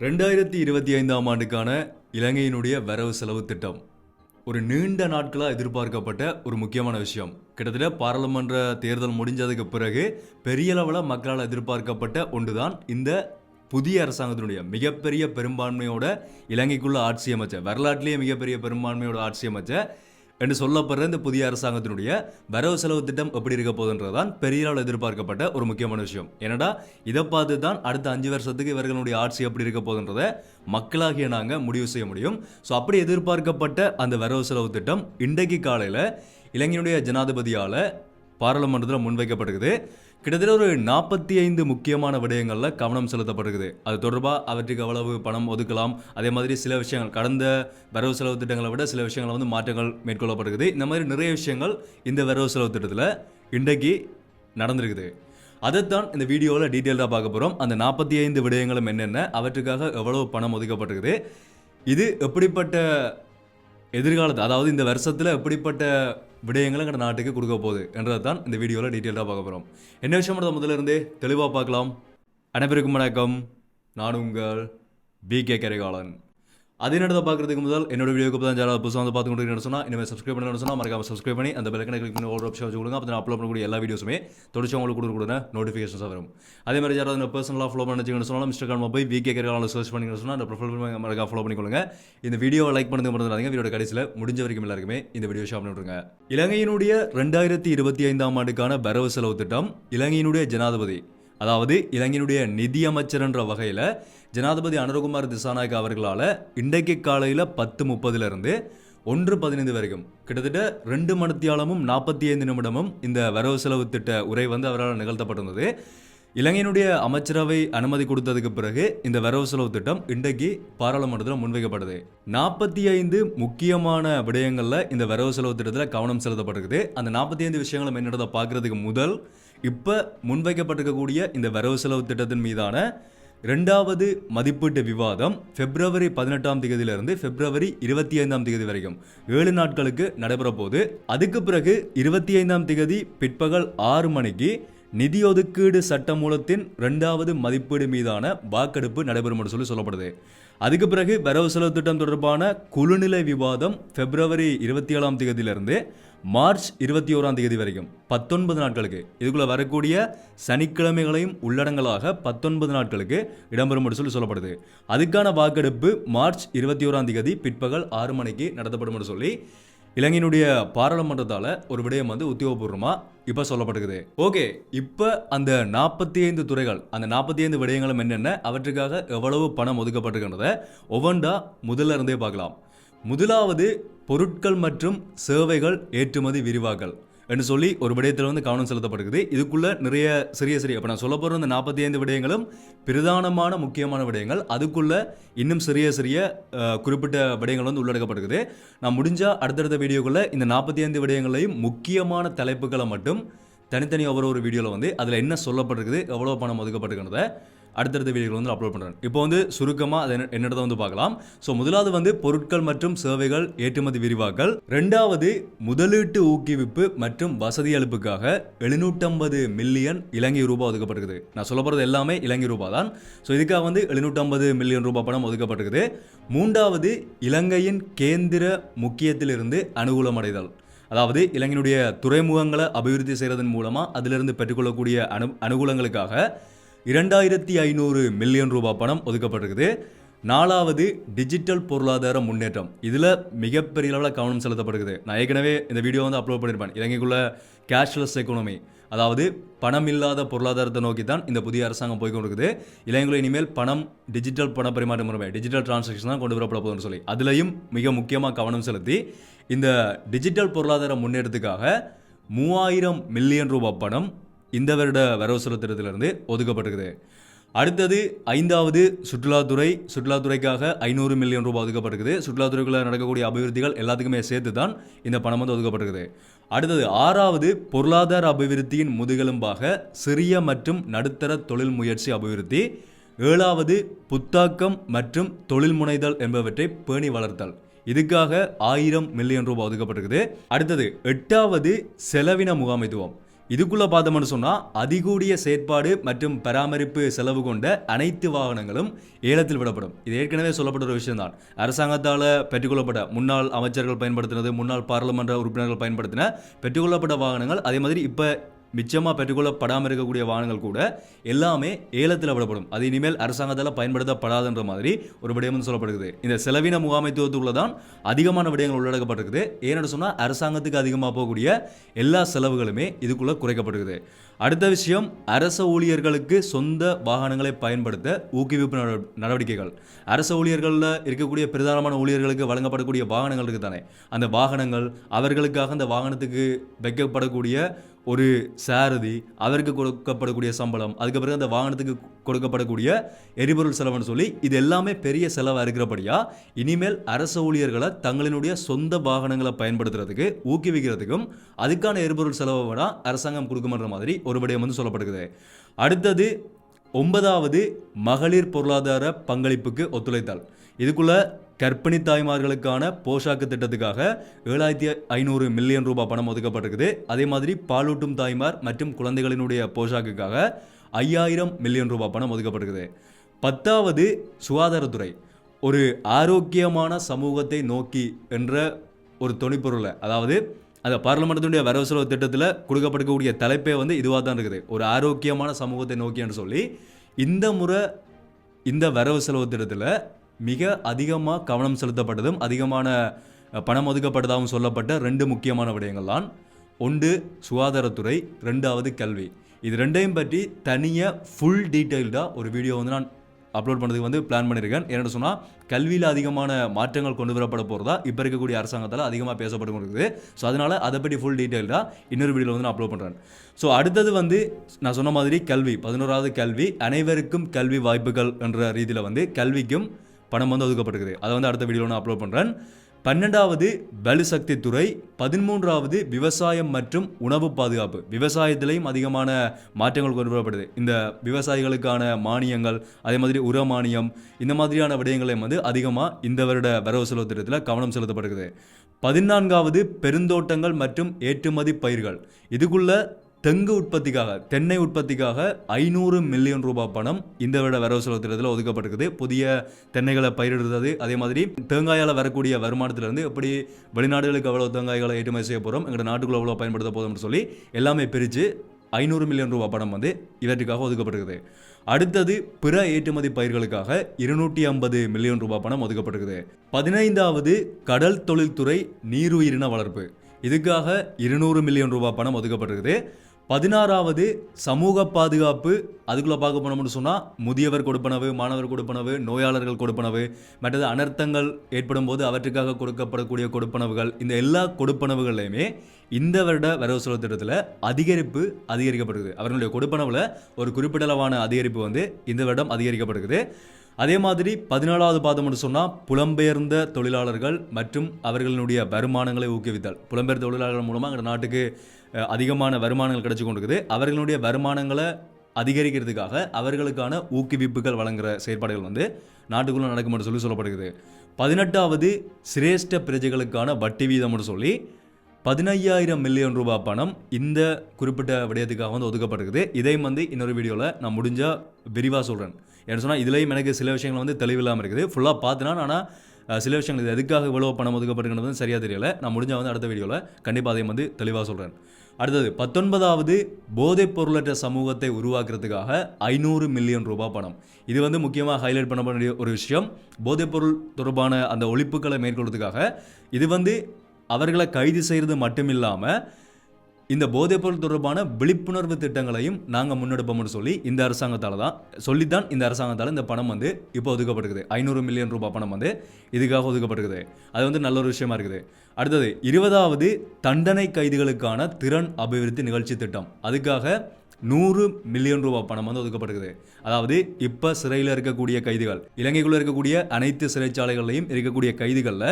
2025ஆம் ஆண்டுக்கான இலங்கையினுடைய வரவு செலவு திட்டம் ஒரு நீண்ட நாட்களாக எதிர்பார்க்கப்பட்ட ஒரு முக்கியமான விஷயம். கிட்டத்தட்ட பாராளுமன்ற தேர்தல் முடிஞ்சதுக்கு பிறகு பெரிய அளவில் மக்களால் எதிர்பார்க்கப்பட்ட ஒன்றுதான் இந்த புதிய அரசாங்கத்தினுடைய மிகப்பெரிய பெரும்பான்மையோட இலங்கைக்குள்ள ஆட்சி அமைச்ச, வரலாற்றிலேயே மிகப்பெரிய பெரும்பான்மையோட ஆட்சி அமைச்ச என்று சொல்லப்படுற இந்த புதிய அரசாங்கத்தினுடைய வரவு செலவு திட்டம் எப்படி இருக்க போகுதுன்றதான் பெரிய அளவில் எதிர்பார்க்கப்பட்ட ஒரு முக்கியமான விஷயம். ஏன்னா இதை பார்த்து தான் அடுத்த 5 வருஷத்துக்கு இவர்களுடைய ஆட்சி எப்படி இருக்க போகுதுன்றதை மக்களாகிய நாங்கள் முடிவு செய்ய முடியும். ஸோ அப்படி எதிர்பார்க்கப்பட்ட அந்த வரவு செலவு திட்டம் இன்றைக்கு காலையில் இலங்கையினுடைய ஜனாதிபதியால் பாராளுமன்றத்தில் முன்வைக்கப்படுகிறது. கிட்டத்தட்ட ஒரு 45 முக்கியமான விடயங்களில் கவனம் செலுத்தப்படுகிறது. அது தொடர்பாக அவற்றுக்கு எவ்வளவு பணம் ஒதுக்கலாம், அதே மாதிரி சில விஷயங்கள் கடந்த வரவு செலவு திட்டங்களை விட சில விஷயங்கள் மாற்றங்கள் மேற்கொள்ளப்படுகிறது. இந்த மாதிரி நிறைய விஷயங்கள் இந்த வரவு செலவு திட்டத்தில் இன்றைக்கு நடந்திருக்குது. அதைத்தான் இந்த வீடியோவில் டீட்டெயிலாக பார்க்க போகிறோம். அந்த 45 விடயங்களும் என்னென்ன, அவற்றுக்காக எவ்வளவு பணம் ஒதுக்கப்பட்டிருக்குது, இது எப்படிப்பட்ட எதிர்காலத்தை, அதாவது இந்த வருஷத்தில் எப்படிப்பட்ட விடயங்களை எங்கள் நாட்டுக்கு கொடுக்க போகுது என்றதை தான் இந்த வீடியோவில் டீட்டெயிலாக பார்க்க போகிறோம். என்ன விஷயம் முதல்ல இருந்தே தெளிவாக பார்க்கலாம். அனைவருக்கும் வணக்கம். நான் உங்கள் BK கரிகாலன். அதே நேரத்தை பார்க்குறதுக்கு முதல் என்னோட வீடியோக்கு தான் யாராவது புதுசாக பார்த்து கொண்டு சொன்னால் இனிமேல் சப்ஸ்கிரைப் பண்ணணும்னு சொன்னால் மறக்காம சப்ஸ்கிரைப் பண்ணி அந்த பெல்லைக்கனை கிளிக் பண்ணி ஒரு ஆப்ஷன் வச்சு கொடுங்க. அப்போ நான் அப்லோட் பண்ணக்கூடிய எல்லா வீடியோஸுமே தொடர்ச்சி உங்களுக்கு கொடுக்குற நோட்டிஃபிகேஷன்ஸாக வரும். அதே மாதிரி யாராவது பர்சனலாக ஃபாலோ பண்ணிச்சுன்னு சொன்னால் இன்ஸ்டாகிராமில் போய் BK கரிகாலன் சர்ச் பண்ணிங்கன்னு சொன்னால் அந்த ப்ரொஃபைல் மறக்காம ஃபாலோ பண்ணிக்கொள்ளுங்க. இந்த வீடியோவை லைக் பண்ணுறது மறந்துடாதீங்க. வீடியோட கடைசியில் முடிஞ்ச வரைக்கும் எல்லாருக்குமே இந்த வீடியோ ஷேர் பண்ணிவிடுங்க. இலங்கையினுடைய 2025ஆம் ஆண்டுக்கான வரவு செலவு திட்டம் இலங்கையினுடைய ஜனாதிபதி, அதாவது இலங்கையினுடைய நிதியமைச்சர் என்ற வகையில் ஜனாதிபதி அனுரகுமார் திசாநாயக் அவர்களால் இன்றைக்கு காலையில் 10:30 1:15 வரைக்கும் கிட்டத்தட்ட 2 மணித்தியாலமும் 45 நிமிடமும் இந்த வரவு செலவு திட்ட உரை அவரால் நிகழ்த்தப்பட்டிருந்தது. இலங்கையினுடைய அமைச்சரவை அனுமதி கொடுத்ததுக்கு பிறகு இந்த வரவு செலவு திட்டம் இன்றைக்கு பாராளுமன்றத்தில் முன்வைக்கப்பட்டது. 45 முக்கியமான விடயங்களில் இந்த வரவு செலவு திட்டத்தில் கவனம் செலுத்தப்பட்டிருக்குது. அந்த 45 விஷயங்களும் என்னன்றதை பார்க்கறதுக்கு முதல் இப்போ முன்வைக்கப்பட்டிருக்கக்கூடிய இந்த வரவு செலவு திட்டத்தின் மீதான 2வது மதிப்பீட்டு விவாதம் பிப்ரவரி 18ஆம் தேதியிலிருந்து பிப்ரவரி 25ஆம் தேதி வரைக்கும் 7 நாட்களுக்கு நடைபெற போகுது. அதுக்கு பிறகு 25ஆம் தேதி பிற்பகல் 6 மணிக்கு நிதி ஒதுக்கீடு சட்டமூலத்தின் 2வது மதிப்பீடு மீதான வாக்கெடுப்பு நடைபெறும் என்று சொல்லப்படுது. அதுக்கு பிறகு வரவு செலவு திட்டம் தொடர்பான குழுநிலை விவாதம் பிப்ரவரி 27ஆம் தேதியிலிருந்து மார்ச் 21ஆம் தேதி வரைக்கும் 19 நாட்களுக்கு, இதுக்குள்ள வரக்கூடிய சனிக்கிழமைகளையும் உள்ளடங்கலாக 19 நாட்களுக்கு இடம்பெறும் என்று சொல்லப்படுது. அதுக்கான வாக்கெடுப்பு மார்ச் 21ஆம் தேதி பிற்பகல் 6 மணிக்கு நடத்தப்படும் என்று சொல்லி இலங்கையினுடைய பாராளுமன்றத்தால் ஒரு விடயம் உத்தியோகபூர்வமாக இப்போ சொல்லப்பட்டிருக்குது. ஓகே, இப்போ அந்த 45 துறைகள், அந்த 45 விடயங்களும் என்னென்ன, அவற்றுக்காக எவ்வளவு பணம் ஒதுக்கப்பட்டிருக்கின்றத ஒவ்வொன்றா முதல்ல இருந்தே பார்க்கலாம். முதலாவது பொருட்கள் மற்றும் சேவைகள் ஏற்றுமதி விரிவாக்கல் என்று சொல்லி ஒரு விடயத்தில் கவனம் செலுத்தப்படுகிறது. இதுக்குள்ள நிறைய சிறிய இப்போ நான் சொல்ல போகிற இந்த 45 விடயங்களும் பிரதானமான முக்கியமான விடயங்கள். அதுக்குள்ள இன்னும் சிறிய குறிப்பிட்ட விடயங்கள் உள்ளடக்கப்பட்டிருக்குது. நான் முடிஞ்சால் அடுத்தடுத்த வீடியோக்குள்ள இந்த 45 விடயங்களையும் முக்கியமான தலைப்புகளை மட்டும் தனித்தனி ஒவ்வொரு வீடியோவில் அதில் என்ன சொல்லப்பட்டிருக்குது, எவ்வளோ பணம் ஒதுக்கப்பட்டிருக்கிறத அடுத்தடுத்த வீடியோவில் அப்லோட் பண்ணுறேன். இப்போ சுருக்கமாக அதை என்னிடத்தை பார்க்கலாம். ஸோ முதலாவது பொருட்கள் மற்றும் சேவைகள் ஏற்றுமதி விரிவாக்கல். 2வது முதலீட்டு ஊக்குவிப்பு மற்றும் வசதி அளிப்புக்காக 750 மில்லியன் இலங்கை ரூபாய் ஒதுக்கப்பட்டிருக்குது. நான் சொல்ல போகிறது எல்லாமே இலங்கை ரூபாய் தான். ஸோ இதுக்காக 750 மில்லியன் ரூபாய் பணம் ஒதுக்கப்பட்டிருக்குது. 3வது இலங்கையின் கேந்திர முக்கியத்திலிருந்து அனுகூலமடைதல், அதாவது இலங்கையினுடைய துறைமுகங்களை அபிவிருத்தி செய்வதன் மூலமாக அதிலிருந்து பெற்றுக்கொள்ளக்கூடிய அனுகூலங்களுக்காக 2500 மில்லியன் ரூபாய் பணம் ஒதுக்கப்பட்டிருக்குது. 4வது டிஜிட்டல் பொருளாதார முன்னேற்றம், இதில் மிகப்பெரிய அளவில் கவனம் செலுத்தப்படுகிறது. நான் ஏற்கனவே இந்த வீடியோ அப்லோட் பண்ணியிருப்பேன். இலங்கைக்குள்ள கேஷ்லெஸ் எக்கனாமி, அதாவது பணம் இல்லாத பொருளாதாரத்தை நோக்கி தான் இந்த புதிய அரசாங்கம் போய்கொண்டிருக்குது. இலங்கையில் இனிமேல் பணம் டிஜிட்டல் பண பரிமாற்ற முறை, டிஜிட்டல் டிரான்சாக்ஷன் தான் கொண்டு வரப்பட போகுதுன்னு சொல்லி அதுலேயும் மிக முக்கியமாக கவனம் செலுத்தி இந்த டிஜிட்டல் பொருளாதார முன்னேற்றத்துக்காக 3000 மில்லியன் ரூபாய் பணம் இந்த வருட வரவு செலவு திட்டத்திலிருந்து ஒதுக்கப்பட்டிருக்குது. அடுத்தது 5வது சுற்றுலாத்துறைக்காக 500 மில்லியன் ரூபாய் ஒதுக்கப்பட்டிருக்குது. சுற்றுலாத்துறைக்குள்ள நடக்கக்கூடிய அபிவிருத்திகள் எல்லாத்துக்குமே சேர்த்து தான் இந்த பணம் ஒதுக்கப்பட்டிருக்குது. அடுத்தது 6வது பொருளாதார அபிவிருத்தியின் முதுகெலும்பாக சிறிய மற்றும் நடுத்தர தொழில் முயற்சி அபிவிருத்தி. 7வது புத்தாக்கம் மற்றும் தொழில் முனைதல் என்பவற்றை பேணி வளர்த்தல், இதுக்காக 1000 மில்லியன் ரூபாய் ஒதுக்கப்பட்டிருக்குது. அடுத்தது 8வது செலவின முகாமைத்துவம், இதுக்குள்ளே பார்த்தோம்னு சொன்னால் அதிகூடிய செயற்பாடு மற்றும் பராமரிப்பு செலவு கொண்ட அனைத்து வாகனங்களும் ஏலத்தில் விடப்படும். இது ஏற்கனவே சொல்லப்பட்ட ஒரு விஷயம்தான். அரசாங்கத்தால் பெற்றுக்கொள்ளப்பட்ட முன்னாள் அமைச்சர்கள் பயன்படுத்தினது, முன்னாள் பாராளுமன்ற உறுப்பினர்கள் பயன்படுத்தின பெற்றுக்கொள்ளப்பட்ட வாகனங்கள், அதே மாதிரி இப்போ மிச்சமாக பெற்றுக்கொள்ளப்படாமல் இருக்கக்கூடிய வாகனங்கள் கூட எல்லாமே ஏலத்தில் விடப்படும். அது இனிமேல் அரசாங்கத்தால் பயன்படுத்தப்படாதுன்ற மாதிரி ஒரு விடயம் சொல்லப்படுகிறது. இந்த செலவின முகாமைத்துவத்துக்குள்ள தான் அதிகமான விடயங்கள் உள்ளடக்கப்பட்டிருக்குது. ஏன்னு சொன்னால் அரசாங்கத்துக்கு அதிகமாக போகக்கூடிய எல்லா செலவுகளுமே இதுக்குள்ளே குறைக்கப்படுகிறது. அடுத்த விஷயம், அரச ஊழியர்களுக்கு சொந்த வாகனங்களை பயன்படுத்த ஊக்குவிப்பு நடவடிக்கைகள். அரச ஊழியர்களில் இருக்கக்கூடிய பிரதானமான ஊழியர்களுக்கு வழங்கப்படக்கூடிய வாகனங்கள் இருக்குது தானே, அந்த வாகனங்கள், அவர்களுக்காக அந்த வாகனத்துக்கு வைக்கப்படக்கூடிய ஒரு சாரதி, அவருக்கு கொடுக்கப்படக்கூடிய சம்பளம், அதுக்கு பிறகு அந்த வாகனத்துக்கு கொடுக்கப்படக்கூடிய எரிபொருள் செலவுன்னு சொல்லி இது எல்லாமே பெரிய செலவாக இருக்கிறபடியா இனிமேல் அரச ஊழியர்களை தங்களினுடைய சொந்த வாகனங்களை பயன்படுத்துறதுக்கு ஊக்குவிக்கிறதுக்கும் அதுக்கான எரிபொருள் செலவை விட அரசாங்கம் கொடுக்குமன்ற மாதிரி ஒரு விடயம் சொல்லப்படுகிறது. அடுத்தது 9வது மகளிர் பொருளாதார பங்களிப்புக்கு ஒத்துழைத்தல். இதுக்குள்ள கர்ப்பிணி தாய்மார்களுக்கான போஷாக்கு திட்டத்துக்காக 7500 மில்லியன் ரூபாய் பணம் ஒதுக்கப்பட்டிருக்குது. அதே மாதிரி பாலூட்டும் தாய்மார் மற்றும் குழந்தைகளினுடைய போஷாக்குக்காக 5000 மில்லியன் ரூபாய் பணம் ஒதுக்கப்பட்டிருக்குது. 10வது சுகாதாரத்துறை. ஒரு ஆரோக்கியமான சமூகத்தை நோக்கி என்ற ஒரு தொனிப்பொருளை, அதாவது அந்த பார்லிமெண்ட்டுடைய வரவு செலவு திட்டத்தில் கொடுக்கப்படக்கூடிய தலைப்பே இதுவாக தான் இருக்குது, ஒரு ஆரோக்கியமான சமூகத்தை நோக்கி என்று சொல்லி. இந்த முறை இந்த வரவு செலவு திட்டத்தில் மிக அதிகமாக கவனம் செலுத்தப்பட்டதும் அதிகமான பணம் ஒதுக்கப்பட்டதாகவும் சொல்லப்பட்ட 2 முக்கியமான விடயங்கள் தான். ஒன்று சுகாதாரத்துறை, 2வது கல்வி. இது ரெண்டையும் பற்றி தனியாக ஃபுல் டீட்டெயில்டாக ஒரு வீடியோ நான் அப்லோட் பண்ணுறதுக்கு பிளான் பண்ணியிருக்கேன். என்னென்னு சொன்னால் கல்வியில் அதிகமான மாற்றங்கள் கொண்டு வரப்பட போகிறதா இப்போ இருக்கக்கூடிய அரசாங்கத்தால் அதிகமாக பேசப்பட்டு கொண்டிருக்குது. ஸோ அதனால் அதை பற்றி ஃபுல் டீட்டெயில்டாக இன்னொரு வீடியோவில் நான் அப்லோட் பண்ணுறேன். ஸோ அடுத்தது நான் சொன்ன மாதிரி கல்வி, 11வது கல்வி, அனைவருக்கும் கல்வி வாய்ப்புகள் என்ற ரீதியில் கல்விக்கும் பணம் ஒதுக்கப்பட்டிருக்குது. அதை அடுத்த வீடியோவில் நான் அப்லோட் பண்ணுறேன். 12வது வலுசக்தி துறை, 13வது விவசாயம் மற்றும் உணவு பாதுகாப்பு. விவசாயத்திலையும் அதிகமான மாற்றங்கள் கொண்டு வரப்படுது. இந்த விவசாயிகளுக்கான மானியங்கள், அதே மாதிரி உர மானியம், இந்த மாதிரியான விடயங்களையும் அதிகமாக இந்த வருட வரவு செலவு திட்டத்தில் கவனம் செலுத்தப்படுகிறது. 14வது பெருந்தோட்டங்கள் மற்றும் ஏற்றுமதி பயிர்கள். இதுக்குள்ள தெங்கு உற்பத்திக்காக, தென்னை உற்பத்திக்காக 500 மில்லியன் ரூபாய் பணம் இந்த விட வரவு செலவு திட்டத்தில் ஒதுக்கப்பட்டிருக்குது. புதிய தென்னைகளை பயிரிடுறது, அதே மாதிரி தேங்காயால் வரக்கூடிய வருமானத்திலிருந்து எப்படி வெளிநாடுகளுக்கு எவ்வளோ தேங்காய்களை ஏற்றுமதி செய்ய போகிறோம், எங்கள் நாட்டுக்குள்ள எவ்வளோ பயன்படுத்த போதும்னு சொல்லி எல்லாமே பிரித்து 500 மில்லியன் ரூபாய் பணம் இவற்றுக்காக ஒதுக்கப்பட்டிருக்குது. அடுத்தது பிற ஏற்றுமதி பயிர்களுக்காக 250 மில்லியன் ரூபாய் பணம் ஒதுக்கப்பட்டிருக்குது. 15வது கடல் தொழில்துறை நீருயிரின வளர்ப்பு. இதுக்காக 200 மில்லியன் ரூபாய் பணம் ஒதுக்கப்பட்டிருக்குது. 16வது சமூக பாதுகாப்பு. அதுக்குள்ளே பார்க்க போனோம்னு சொன்னால் முதியவர் கொடுப்பனவு, மாணவர் கொடுப்பனவு, நோயாளர்கள் கொடுப்பனவு, மற்றது அனர்த்தங்கள் ஏற்படும் போது அவற்றுக்காக கொடுக்கப்படக்கூடிய கொடுப்பனவுகள், இந்த எல்லா கொடுப்பனவுகள்லையுமே இந்த வருட வரவு செலவு திட்டத்தில் அதிகரிக்கப்படுகிறது. அவர்களுடைய கொடுப்பனவில் ஒரு குறிப்பிடளவான அதிகரிப்பு இந்த வருடம் அதிகரிக்கப்படுகிறது. அதே மாதிரி 14வது பார்த்தோம்னு சொன்னால் புலம்பெயர்ந்த தொழிலாளர்கள் மற்றும் அவர்களுடைய வருமானங்களை ஊக்குவித்தல். புலம்பெயர்ந்த தொழிலாளர்கள் மூலமாக எங்கள் நாட்டுக்கு அதிகமான வருமானங்கள் கிடைச்சி கொண்டிருக்குது. அவர்களுடைய வருமானங்களை அதிகரிக்கிறதுக்காக அவர்களுக்கான ஊக்குவிப்புகள் வழங்குகிற செயற்பாடுகள் நாட்டுக்குள்ளே நடக்கும் என்று சொல்லப்படுகிறது. 18வது சிரேஷ்ட பிரஜைகளுக்கான வட்டி வீதம் சொல்லி 15,000 மில்லியன் ரூபாய் பணம் இந்த குறிப்பிட்ட விடயத்துக்காக ஒதுக்கப்பட்டிருக்குது. இதையும் இன்னொரு வீடியோவில் நான் முடிஞ்சால் விரிவாக சொல்கிறேன். ஏன்னு சொன்னால் இதுலேயும் எனக்கு சில விஷயங்கள் தெளிவில்லாமல் இருக்குது. ஃபுல்லாக பார்த்தினா, ஆனால் சில விஷயங்கள் எதுக்காக இவ்வளோ பணம் ஒதுக்கப்பட்டிருக்கிறது சரியாக தெரியலை. நான் முடிஞ்சால் அடுத்த வீடியோவில் கண்டிப்பாக அதையும் தெளிவாக சொல்கிறேன். அடுத்தது 19வது போதைப் பொருளற்ற சமூகத்தை உருவாக்குறதுக்காக 500 மில்லியன் ரூபாய் பணம். இது முக்கியமாக ஹைலைட் பண்ண வேண்டிய ஒரு விஷயம். போதைப் பொருள் தொடர்பான அந்த ஒழிப்புகளை மேற்கொள்றதுக்காக இது அவர்களை கைது செய்கிறது மட்டும் இல்லாமல் இந்த போதைப்பொருள் தொடர்பான விழிப்புணர்வு திட்டங்களையும் நாங்கள் முன்னெடுப்போம்னு சொல்லி இந்த அரசாங்கத்தால் இந்த அரசாங்கத்தால் இந்த பணம் இப்போ ஒதுக்கப்பட்டிருக்குது. 500 மில்லியன் ரூபாய் பணம் இதுக்காக ஒதுக்கப்பட்டிருக்குது. அது நல்ல ஒரு விஷயமா இருக்குது. அடுத்தது 20வது தண்டனை கைதிகளுக்கான திறன் அபிவிருத்தி நிகழ்ச்சி திட்டம். அதுக்காக 100 மில்லியன் ரூபாய் பணம் ஒதுக்கப்பட்டிருக்குது. அதாவது இப்போ சிறையில் இருக்கக்கூடிய கைதிகள், இலங்கைக்குள்ளே இருக்கக்கூடிய அனைத்து சிறைச்சாலைகளையும் இருக்கக்கூடிய கைதிகளில்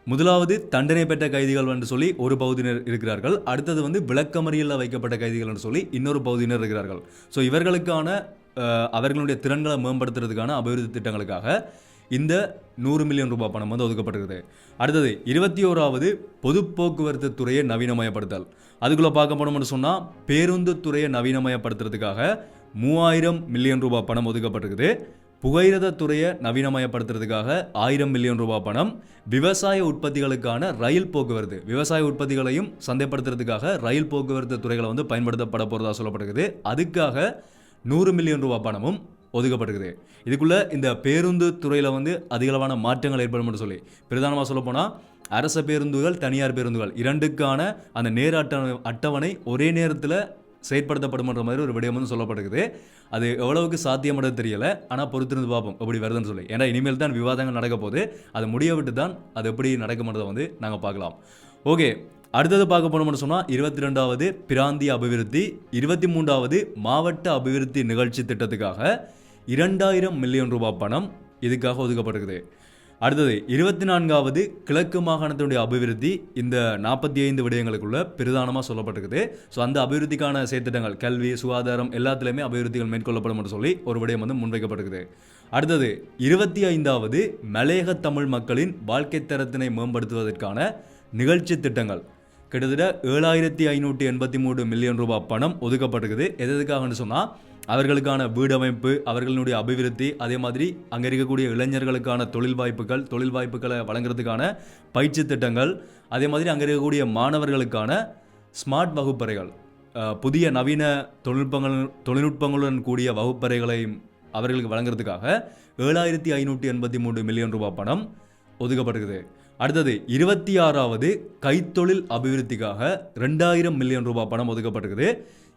முதலாவது தண்டனை பெற்ற கைதிகள் என்று சொல்லி ஒரு பகுதியினர் இருக்கிறார்கள். அடுத்தது விளக்கமறியலில் வைக்கப்பட்ட கைதிகள் என்று சொல்லி இன்னொரு பகுதியினர் இருக்கிறார்கள். ஸோ இவர்களுக்கான அவர்களுடைய திறன்களை மேம்படுத்துறதுக்கான அபிவிருத்தி திட்டங்களுக்காக இந்த 100 மில்லியன் ரூபாய் பணம் வந்து ஒதுக்கப்பட்டிருக்குது. அடுத்தது 21வது பொது போக்குவரத்து துறையை நவீனமயப்படுத்தல். அதுக்குள்ளே பார்க்க போனோம்னு சொன்னால் பேருந்து துறையை நவீனமயப்படுத்துறதுக்காக 3000 மில்லியன் ரூபாய் பணம் ஒதுக்கப்பட்டிருக்குது. புகையிரத துறையை நவீனமயப்படுத்துறதுக்காக 1000 மில்லியன் ரூபாய் பணம். விவசாய உற்பத்திகளுக்கான ரயில் போக்குவரத்து, விவசாய உற்பத்திகளையும் சந்தைப்படுத்துறதுக்காக ரயில் போக்குவரத்து துறைகளை வந்து பயன்படுத்தப்பட போகிறதா சொல்லப்படுகிறது. அதுக்காக 100 மில்லியன் ரூபாய் பணமும் ஒதுக்கப்பட்டிருக்குது. இதுக்குள்ள இந்த பேருந்து துறையில் வந்து அதிகளவான மாற்றங்கள் ஏற்படும் சொல்லி பிரதானமாக சொல்ல போனால் அரச பேருந்துகள், தனியார் பேருந்துகள் இரண்டுக்கான அந்த நேர அட்டவணை ஒரே நேரத்தில் செயற்படுத்தப்படும்ன்ற மாதிரி ஒரு விடயம் வந்து சொல்லப்படுகிறது. அது எவ்வளவுக்கு சாத்தியமானது தெரியலை, ஆனால் பொறுத்திருந்து பார்ப்போம் எப்படி வருதுன்னு சொல்லி. ஏன்னா இனிமேல் தான் விவாதங்கள் நடக்க போகுது, அதை முடிய விட்டு தான் அது எப்படி நடக்கும்ன்றதை வந்து நாங்கள் பார்க்கலாம். ஓகே, அடுத்தது பார்க்க போனோம்னு சொன்னால் 22வது பிராந்திய அபிவிருத்தி, 23வது மாவட்ட அபிவிருத்தி நிகழ்ச்சி திட்டத்துக்காக 2000 மில்லியன் ரூபாய் பணம் இதுக்காக ஒதுக்கப்பட்டிருக்குது. அடுத்தது 24வது கிழக்கு மாகாணத்தினுடைய அபிவிருத்தி. இந்த 45 விடயங்களுக்குள்ள பிரதானமாக சொல்லப்பட்டிருக்குது. ஸோ அந்த அபிவிருத்திக்கான செயற்திட்டங்கள் கல்வி, சுகாதாரம் எல்லாத்துலேயுமே அபிவிருத்திகள் மேற்கொள்ளப்படும் என்று சொல்லி ஒரு விடயம் வந்து முன்வைக்கப்பட்டிருக்குது. அடுத்தது 25வது மலையக தமிழ் மக்களின் வாழ்க்கை தரத்தினை மேம்படுத்துவதற்கான நிகழ்ச்சி திட்டங்கள். கிட்டத்தட்ட 7583 மில்லியன் ரூபாய் பணம் ஒதுக்கப்பட்டிருக்குது. எதுக்காகன்னு சொன்னால் அவர்களுக்கான வீடமைப்பு, அவர்களுடைய அபிவிருத்தி, அதே மாதிரி அங்கே இருக்கக்கூடிய இளைஞர்களுக்கான தொழில் வாய்ப்புகளை வழங்குறதுக்கான பயிற்சி திட்டங்கள், அதே மாதிரி அங்கே இருக்கக்கூடிய மாணவர்களுக்கான ஸ்மார்ட் வகுப்பறைகள், புதிய நவீன தொழில்நுட்பங்களுடன் கூடிய வகுப்பறைகளை அவர்களுக்கு வழங்குறதுக்காக 7583 மில்லியன் ரூபாய் பணம் ஒதுக்கப்பட்டிருக்குது. அடுத்தது 26வது கைத்தொழில் அபிவிருத்திக்காக 2000 மில்லியன் ரூபாய் பணம் ஒதுக்கப்பட்டிருக்குது.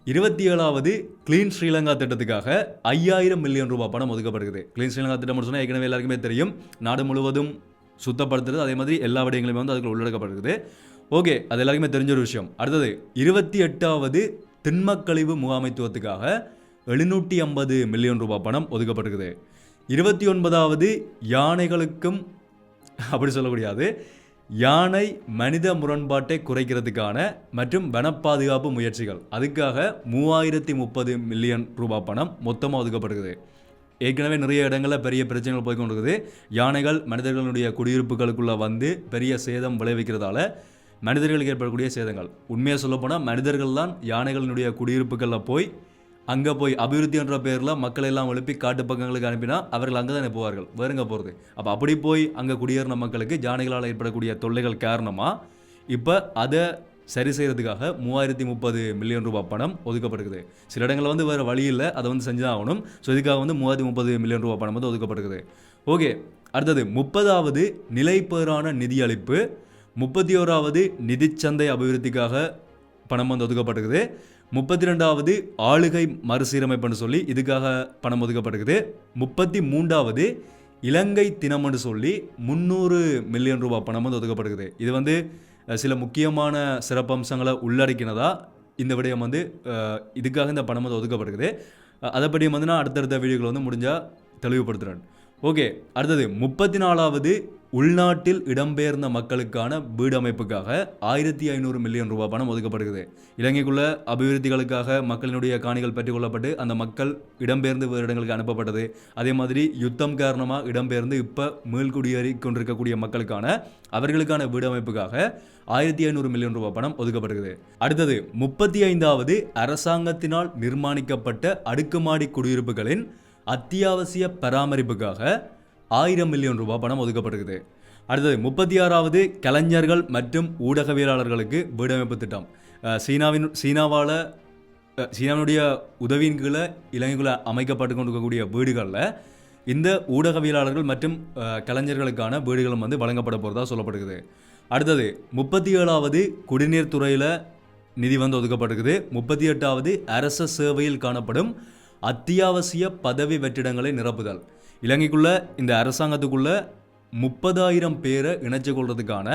27வது கிளீன் ஸ்ரீலங்கா திட்டத்துக்காக 5000 மில்லியன் ரூபாய் பணம் ஒதுக்கப்படுகிறது. கிளீன் ஸ்ரீலங்கா திட்டம் சொன்னால் ஏற்கனவே எல்லாருக்குமே தெரியும், நாடு முழுவதும் சுத்தப்படுத்துறது, அதே மாதிரி எல்லா விடயங்களுமே வந்து அதுக்கு உள்ளடக்கப்படுகிறது. ஓகே, அது எல்லாருக்குமே தெரிஞ்ச ஒரு விஷயம். அடுத்தது 28வது திண்மக்கழிவு முகாமைத்துவத்துக்காக 750 மில்லியன் ரூபாய் பணம் ஒதுக்கப்பட்டிருக்குது. 29வது யானைகளுக்கும் அப்படி சொல்லக்கூடாது, யானை மனித முரண்பாட்டை குறைக்கிறதுக்கான மற்றும் வன பாதுகாப்பு முயற்சிகள், அதுக்காக 3030 மில்லியன் ரூபாய் பணம் மொத்தமாக ஒதுக்கப்படுகிறது. ஏற்கனவே நிறைய இடங்களில் பெரிய பிரச்சனைகள் போய்கொண்டிருக்குது. யானைகள் மனிதர்களுடைய குடியிருப்புகளுக்குள்ளே வந்து பெரிய சேதம் விளைவிக்கிறதால மனிதர்களுக்கு ஏற்படக்கூடிய சேதங்கள், உண்மையாக சொல்லப்போனால் மனிதர்கள் தான் யானைகளினுடைய குடியிருப்புகளில் போய் அங்கே போய் அபிவிருத்தி என்ற பேரில் மக்களை எல்லாம் எழுப்பி காட்டு பக்கங்களுக்கு அனுப்பினா அவர்கள் அங்கே தான் போவார்கள், வேறுங்க போகிறது. அப்போ அப்படி போய் அங்கே குடியேறின மக்களுக்கு யானைகளால் ஏற்படக்கூடிய தொல்லைகள் காரணமாக இப்போ அதை சரி செய்கிறதுக்காக 3030 மில்லியன் ரூபாய் பணம் ஒதுக்கப்படுகிறது. சில இடங்களில் வந்து வேறு வழி இல்லை, அதை வந்து செஞ்சு தான் ஆகணும். ஸோ இதுக்காக வந்து 3030 மில்லியன் ரூபாய் பணம் வந்து ஒதுக்கப்படுகிறது. ஓகே, அடுத்தது 30வது நிலைப்பேறான நிதியளிப்பு, 31வது நிதிச்சந்தை அபிவிருத்திக்காக பணம் வந்து ஒதுக்கப்பட்டிருக்குது. 32வது ஆளுகை மறுசீரமைப்புன்னு சொல்லி இதுக்காக பணம் ஒதுக்கப்பட்டிருக்குது. 33வது இலங்கை தினம்னு சொல்லி 300 மில்லியன் ரூபாய் பணம் வந்து ஒதுக்கப்பட்டிருக்குது. இது வந்து சில முக்கியமான சிறப்பம்சங்களை உள்ளடக்கினதா இந்த விடயம் வந்து இதுக்காக இந்த பணம் வந்து ஒதுக்கப்பட்டிருக்குது. அதை பற்றி வந்து நான் அடுத்தடுத்த வீடியோக்களை வந்து முடிஞ்சால் தெளிவுபடுத்துகிறேன். ஓகே, அடுத்தது 34வது உள்நாட்டில் இடம்பெயர்ந்த மக்களுக்கான வீடமைப்புக்காக 1500 மில்லியன் ரூபாய் பணம் ஒதுக்கப்படுகிறது. இலங்கைக்குள்ள அபிவிருத்திகளுக்காக மக்களினுடைய காணிகள் பெற்றுக்கொள்ளப்பட்டு அந்த மக்கள் இடம்பெயர்ந்து வேறு இடங்களுக்கு அனுப்பப்பட்டது. அதே மாதிரி யுத்தம் காரணமாக இடம்பெயர்ந்து இப்போ மீள்குடியேறி கொண்டிருக்கக்கூடிய மக்களுக்கான அவர்களுக்கான வீடமைப்புக்காக 1500 மில்லியன் ரூபாய் பணம் ஒதுக்கப்படுகிறது. அடுத்தது 35வது அரசாங்கத்தினால் நிர்மாணிக்கப்பட்ட அடுக்குமாடி குடியிருப்புகளின் அத்தியாவசிய பராமரிப்புக்காக 1000 மில்லியன் ரூபாய் பணம் ஒதுக்கப்பட்டிருக்குது. அடுத்தது 36வது கலைஞர்கள் மற்றும் ஊடகவியலாளர்களுக்கு வீடமைப்பு திட்டம். சீனாவினுடைய உதவியின் கீழே இலங்கைக்குள்ள அமைக்கப்பட்டு கொண்டிருக்கக்கூடிய வீடுகளில் இந்த ஊடகவியலாளர்கள் மற்றும் கலைஞர்களுக்கான வீடுகளும் வந்து வழங்கப்பட போகிறதா சொல்லப்படுகிறது. அடுத்தது 37வது குடிநீர் துறையில் நிதி வந்து ஒதுக்கப்பட்டிருக்குது. 38வது அரச சேவையில் காணப்படும் அத்தியாவசிய பதவி வெற்றிடங்களை நிரப்புதல். இலங்கைக்குள்ள இந்த அரசாங்கத்துக்குள்ள 30,000 பேரை இணைச்சு கொள்றதுக்கான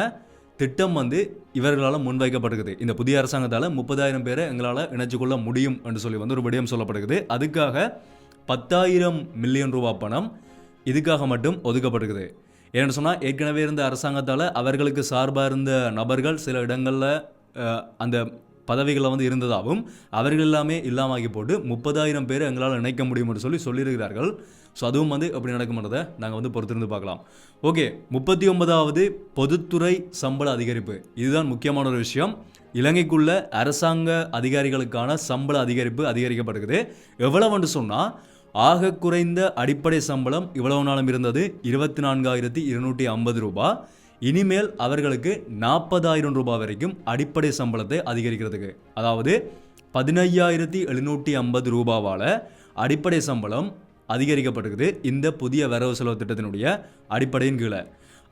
திட்டம் வந்து இவர்களால் முன்வைக்கப்பட்டிருக்குது. இந்த புதிய அரசாங்கத்தால் 30,000 பேரை எங்களால் இணைச்சு கொள்ள முடியும் என்று சொல்லி வந்து ஒரு விடயம் சொல்லப்படுகிறது. அதுக்காக 10,000 மில்லியன் ரூபாய் பணம் இதுக்காக மட்டும் ஒதுக்கப்பட்டிருக்குது. ஏன்னு சொன்னால் ஏற்கனவே இருந்த அரசாங்கத்தால் அவர்களுக்கு சார்பாக இருந்த நபர்கள் சில இடங்களில் அந்த பதவிகளில் வந்து இருந்ததாகவும் அவர்கள் எல்லாமே இல்லாமக்கி போட்டு 30,000 பேர் எங்களால் இணைக்க முடியும் என்று சொல்லியிருக்கிறார்கள். ஸோ அதுவும் வந்து எப்படி நடக்கும்ன்றதை நாங்கள் வந்து பொறுத்திருந்து பார்க்கலாம். ஓகே, 39வது பொதுத்துறை சம்பள அதிகரிப்பு, இதுதான் முக்கியமான ஒரு விஷயம். இலங்கைக்குள்ள அரசாங்க அதிகாரிகளுக்கான சம்பள அதிகரிப்பு அதிகரிக்கப்படுகிறது. எவ்வளவுன்னு சொன்னால், ஆக குறைந்த அடிப்படை சம்பளம் இவ்வளவு நாளும் இருந்தது 24,250 ரூபாய். இனிமேல் அவர்களுக்கு 40,000 ரூபாய் வரைக்கும் அடிப்படை சம்பளத்தை அதிகரிக்கிறதுக்கு, அதாவது 15,750 ரூபாவால் அடிப்படை சம்பளம் அதிகரிக்கப்பட்டிருக்குது இந்த புதிய வரவு செலவு திட்டத்தினுடைய அடிப்படையின் கீழே.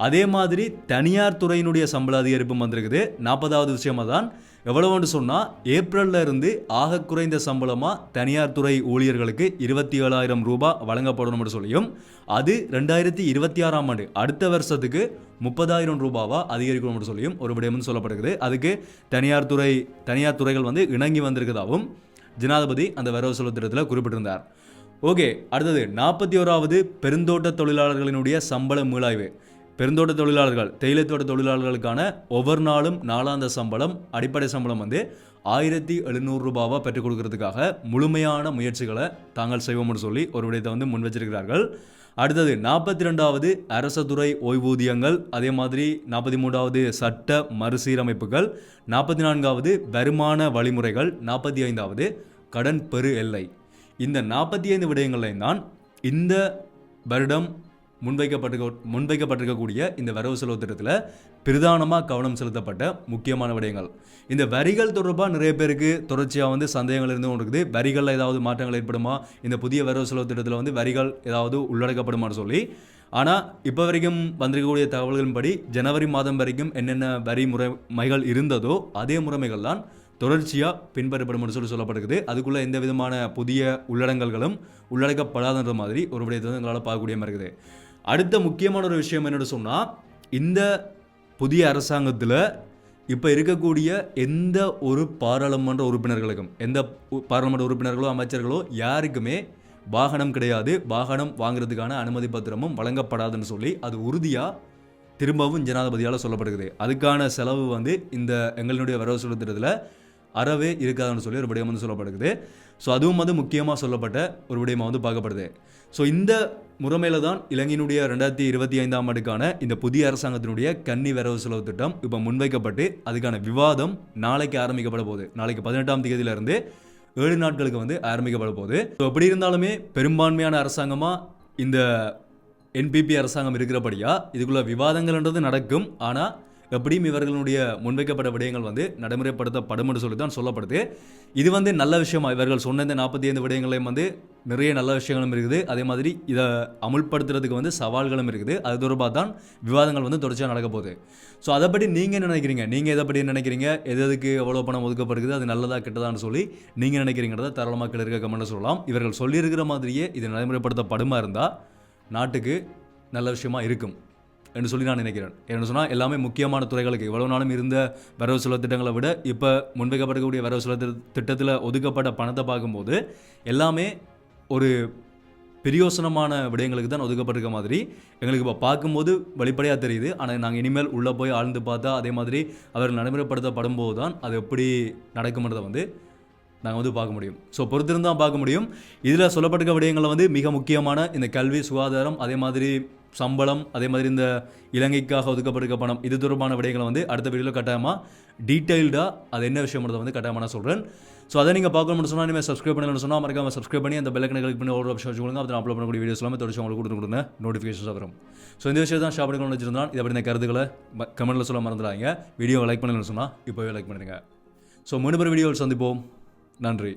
அதே மாதிரி தனியார் துறையினுடைய சம்பள அதிகரிப்பும் வந்திருக்குது. 40வது விஷயமா தான் எவ்வளவுன்னு சொன்னால், ஏப்ரலில் இருந்து ஆக குறைந்த சம்பளமாக தனியார் துறை ஊழியர்களுக்கு 27,000 ரூபாய் வழங்கப்படணும்னு சொல்லியும், அது 2026ஆம் ஆண்டு அடுத்த வருஷத்துக்கு 30,000 ரூபாவா அதிகரிக்கணும்னு சொல்லியும் ஒரு விடயம் சொல்லப்படுகிறது. அதுக்கு தனியார் துறைகள் வந்து இணங்கி வந்திருக்கிறதாகவும் ஜனாதிபதி அந்த வரவு செலவு திட்டத்தில் குறிப்பிட்டிருந்தார். ஓகே, அடுத்தது 41வது பெருந்தோட்ட தொழிலாளர்களினுடைய சம்பள மீளாய்வு. பெருந்தோட்ட தொழிலாளர்கள், தேயிலைத்தோட்ட தொழிலாளர்களுக்கான ஒவ்வொரு நாளும் நாளாந்த சம்பளம், அடிப்படை சம்பளம் வந்து 1,700 ரூபாவை பெற்றுக் கொடுக்கறதுக்காக முழுமையான முயற்சிகளை தாங்கள் செய்வோம்னு சொல்லி ஒரு விடயத்தை வந்து முன் வச்சிருக்கிறார்கள். அடுத்தது 42வது அரசு துறை ஓய்வூதியங்கள், அதே மாதிரி 43வது சட்ட மறுசீரமைப்புகள், 44வது வருமான வழிமுறைகள், 45வது கடன் பெரு எல்லை. இந்த 45 விடயங்களையும் தான் இந்த வருடம் முன்வைக்கப்பட்டிருக்கக்கூடிய இந்த வரவு செலவு திட்டத்தில் பிரதானமாக கவனம் செலுத்தப்பட்ட முக்கியமான விடயங்கள். இந்த வரிகள் தொடர்பாக நிறைய பேருக்கு தொடர்ச்சியாக வந்து சந்தேகங்கள் இருந்து கொண்டு இருக்குது. வரிகளில் ஏதாவது மாற்றங்கள் ஏற்படுமா, இந்த புதிய வரவு செலவு திட்டத்தில் வந்து வரிகள் ஏதாவது உள்ளடக்கப்படுமான்னு சொல்லி. ஆனால் இப்போ வரைக்கும் வந்திருக்கக்கூடிய தகவல்களின்படி ஜனவரி மாதம் வரைக்கும் என்னென்ன வரி முறைமைகள் இருந்ததோ அதே முறைமைகள் தான் தொடர்ச்சியாக பின்பற்றப்படும் சொல்லப்படுகிறது. அதுக்குள்ளே எந்த விதமான புதிய உள்ளடங்கல்களும் உள்ளடக்கப்படாத மாதிரி ஒரு விடயத்தை வந்து எங்களால் பார்க்கக்கூடிய மாதிரி இருக்குது. அடுத்த முக்கியமான ஒரு விஷயம் என்னென்னு சொன்னால், இந்த புதிய அரசாங்கத்தில் இப்போ இருக்கக்கூடிய எந்த ஒரு பாராளுமன்ற உறுப்பினர்களுக்கும், எந்த பாராளுமன்ற உறுப்பினர்களோ அமைச்சர்களோ யாருக்குமே வாகனம் கிடையாது. வாகனம் வாங்குறதுக்கான அனுமதி பத்திரமும் வழங்கப்படாதுன்னு சொல்லி அது உறுதியாக திரும்பவும் ஜனாதிபதியால் சொல்லப்படுகிறது. அதுக்கான செலவு வந்து இந்த எங்களுடைய வரவு செலவு திட்டத்தில் அறவே இருக்காதுன்னு சொல்லி ஒரு விடயம் வந்து சொல்லப்படுகிறது. ஸோ அதுவும் வந்து முக்கியமாக சொல்லப்பட்ட ஒரு விடயமாக வந்து பார்க்கப்படுது. ஸோ இந்த முறைமையில் தான் இலங்கையினுடைய 2025ஆம் ஆண்டுக்கான இந்த புதிய அரசாங்கத்தினுடைய கன்னி வரவு செலவு திட்டம் இப்போ முன்வைக்கப்பட்டு அதுக்கான விவாதம் நாளைக்கு ஆரம்பிக்கப்பட போகுது. நாளைக்கு 18ஆம் தேதியிலிருந்து 7 நாட்களுக்கு வந்து ஆரம்பிக்கப்பட போகுது. ஸோ எப்படி இருந்தாலுமே பெரும்பான்மையான அரசாங்கமாக இந்த என்பிபி அரசாங்கம் இருக்கிறபடியா இதுக்குள்ள விவாதங்கள்ன்றது நடக்கும். ஆனால் எப்படியும் இவர்களுடைய முன்வைக்கப்பட்ட விடயங்கள் வந்து நடைமுறைப்படுத்தப்படும் என்று சொல்லி தான் சொல்லப்படுது. இது வந்து நல்ல விஷயமா, இவர்கள் சொன்ன இந்த 45 விடயங்களையும் வந்து நிறைய நல்ல விஷயங்களும் இருக்குது. அதே மாதிரி இதை அமுல்படுத்துறதுக்கு வந்து சவால்களும் இருக்குது. அது தொடர்பாக தான் விவாதங்கள் வந்து தொடர்ச்சியாக நடக்க போகுது. ஸோ அதை பற்றி நீங்கள் நினைக்கிறீங்க, நீங்கள் எதை பற்றி நினைக்கிறீங்க, எதுக்கு எவ்வளோ பணம் ஒதுக்கப்படுகிறது, அது நல்லதா கெட்டதான்னு சொல்லி நீங்கள் நினைக்கிறீங்கிறத தாராளமாக இருக்க கமெண்ட்டில் சொல்லலாம். இவர்கள் சொல்லியிருக்கிற மாதிரியே இது நடைமுறைப்படுத்தப்படுமா இருந்தால் நாட்டுக்கு நல்ல விஷயமா இருக்கும் என்று சொல்லி நான் நினைக்கிறேன். என்ன சொன்னால், எல்லாமே முக்கியமான துறைகளுக்கு இவ்வளவு நாளும் இருந்த வரவு செலவு திட்டங்களை விட இப்போ முன்வைக்கப்படக்கூடிய வரவு செலவு திட்டத்தில் ஒதுக்கப்பட்ட பணத்தை பார்க்கும்போது எல்லாமே ஒரு பிரயோசனமான விடயங்களுக்கு தான் ஒதுக்கப்பட்டிருக்க மாதிரி எங்களுக்கு இப்போ பார்க்கும்போது வெளிப்படையாக தெரியுது. ஆனால் நாங்கள் இனிமேல் உள்ளே போய் ஆழ்ந்து பார்த்தா அதே மாதிரி அவர்கள் நடைமுறைப்படுத்தப்படும் போது தான் அது எப்படி நடக்கும்ன்றதை வந்து நாங்கள் வந்து பார்க்க முடியும். ஸோ பொறுத்திருந்து தான் பார்க்க முடியும். இதில் சொல்லப்பட்டிருக்க விடயங்களை வந்து மிக முக்கியமான இந்த கல்வி, சுகாதாரம், அதே மாதிரி சம்பளம், அதே மாதிரி இந்த இலங்கைக்காக ஒதுக்கப்பட்டிருக்க பணம், இது தொடர்பான விடயங்களை வந்து அடுத்த வீடியோவில் கட்டாயமாக டீட்டெயில்டாக அது என்ன விஷயம்ன்றதை வந்து கட்டாயமாக நான் சொல்கிறேன். ஸோ அதை நீங்கள் பார்க்கணும்னு சொன்னால், இனிமேல் சப்ஸ்கிரைப் பண்ணணும்னு சொன்னால் மறக்காம சப்ஸ்கிரைப் பண்ணி அந்த பெல் ஐக்கனை கிளிக் பண்ணி ஒரு ஆப்ஷன் வச்சுக்கோங்க. அப்போ அப்லோட் பண்ணக்கூடிய வீடியோஸ் எல்லாமே தொடர்ச்சி உங்களுக்கு கொடுத்துருங்க, நோட்டிஃபிகேஷன்ஸ் வரும். ஸோ இந்த விஷயம் தான் ஷாப் பண்ணி வச்சிருந்தான். இதை பற்றி கருத்துக்களை கமெண்ட்டில் சொல்ல மறந்துடாங்க. வீடியோவை லைக் பண்ணணும்னு சொன்னால் இப்போவே லைக் பண்ணுங்க. ஸோ முன்பு வீடியோவில் சந்திப்போம். நன்றி.